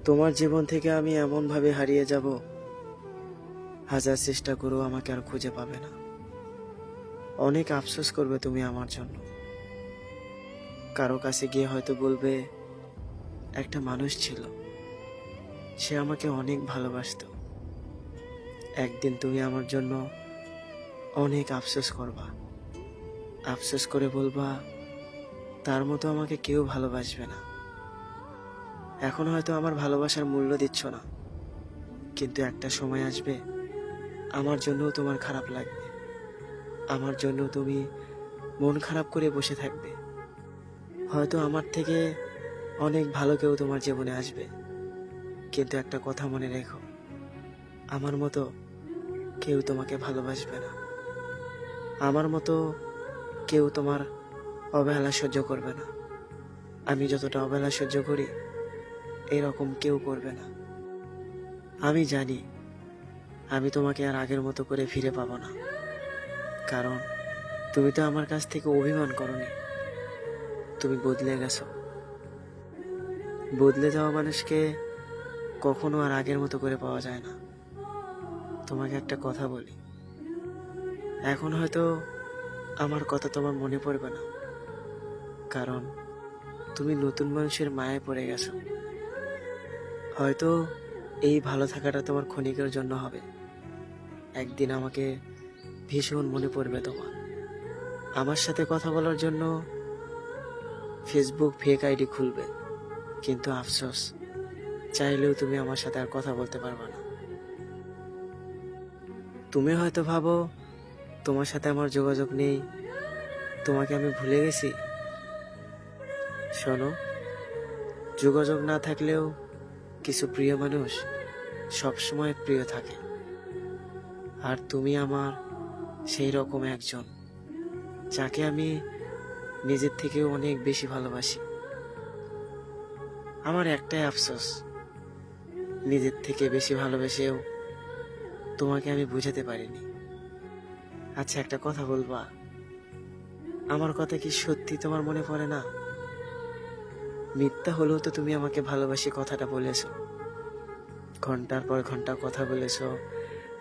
তোমার জীবন থেকে আমি এমনভাবে হারিয়ে যাব, হাজার চেষ্টা করেও আমাকে আর খুঁজে পাবে না। অনেক আফসোস করবে তুমি আমার জন্য। কারো কাছে গিয়ে হয়তো বলবে, একটা মানুষ ছিল, সে আমাকে অনেক ভালোবাসতো। একদিন তুমি আমার জন্য অনেক আফসোস করবা, আফসোস করে বলবা, তার মতো আমাকে কেউ ভালোবাসবে না। এখন হয়তো আমার ভালোবাসার মূল্য দিচ্ছ না, কিন্তু একটা সময় আসবে আমার জন্যও তোমার খারাপ লাগবে, আমার জন্য তুমি মন খারাপ করে বসে থাকবে। হয়তো আমার থেকে অনেক ভালো কেউ তোমার জীবনে আসবে, কিন্তু একটা কথা মনে রেখো, আমার মতো কেউ তোমাকে ভালোবাসবে না। আমার মতো কেউ তোমার অবহেলা সহ্য করবে না। আমি যতটা অবহেলা সহ্য করি, এরকম কেউ করবে না। আমি জানি আমি তোমাকে আর আগের মতো করে ফিরে পাবো না, কারণ তুমি তো আমার কাছ থেকে অভিমান করনি। তুমি বদলে গেছো। বদলে যাওয়া মানুষকে কখনো আর আগের মতো করে পাওয়া যায় না। তোমাকে একটা কথা বলি, এখন হয়তো আমার কথা তোমার মনে পড়বে না, কারণ তুমি নতুন মানুষের মায়ায় পড়ে গেছো। হয়তো এই ভালো থাকাটা তোমার ক্ষণিকের জন্য হবে, একদিন আমাকে ভীষণ মনে পড়বে তোমার। আমার সাথে কথা বলার জন্য ফেসবুক ফেক আইডি খুলবে, কিন্তু আফসোস, চাইলেও তুমি আমার সাথে আর কথা বলতে পারবে না। তুমি হয়তো ভাবো তোমার সাথে আমার যোগাযোগ নেই, তোমাকে আমি ভুলে গেছি। শোনো, যোগাযোগ না থাকলেও কিছু প্রিয় মানুষ সবসময় প্রিয় থাকে, আর তুমি আমার সেই রকম একজন, যাকে আমি নিজের থেকেও অনেক বেশি ভালোবাসি। আমার একটাই আফসোস, নিজের থেকে বেশি ভালোবেসেও তোমাকে আমি বুঝাতে পারিনি। আচ্ছা, একটা কথা বলবা, আমার কথা কি সত্যি তোমার মনে পড়ে না? মিথ্যা হলেও তো তুমি আমাকে ভালোবাসি কথাটা বলেছো, ঘন্টার পর ঘন্টা কথা বলেছো,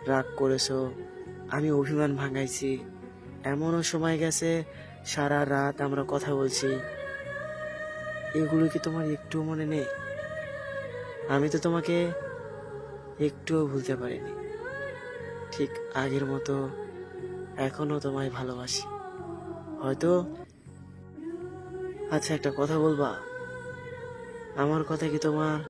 রাগ করেছো, আমি অভিমান ভাঙাইছি। এমনও সময় গেছে সারা রাত আমরা কথা বলছি, এগুলো কি তোমার একটুও মনে নেই? আমি তো তোমাকে একটুও ভুলতে পারিনি, ঠিক আগের মতো এখনো তোমায় ভালোবাসি। হয়তো, আচ্ছা একটা কথা বলবা, আমার কথা কি তোমার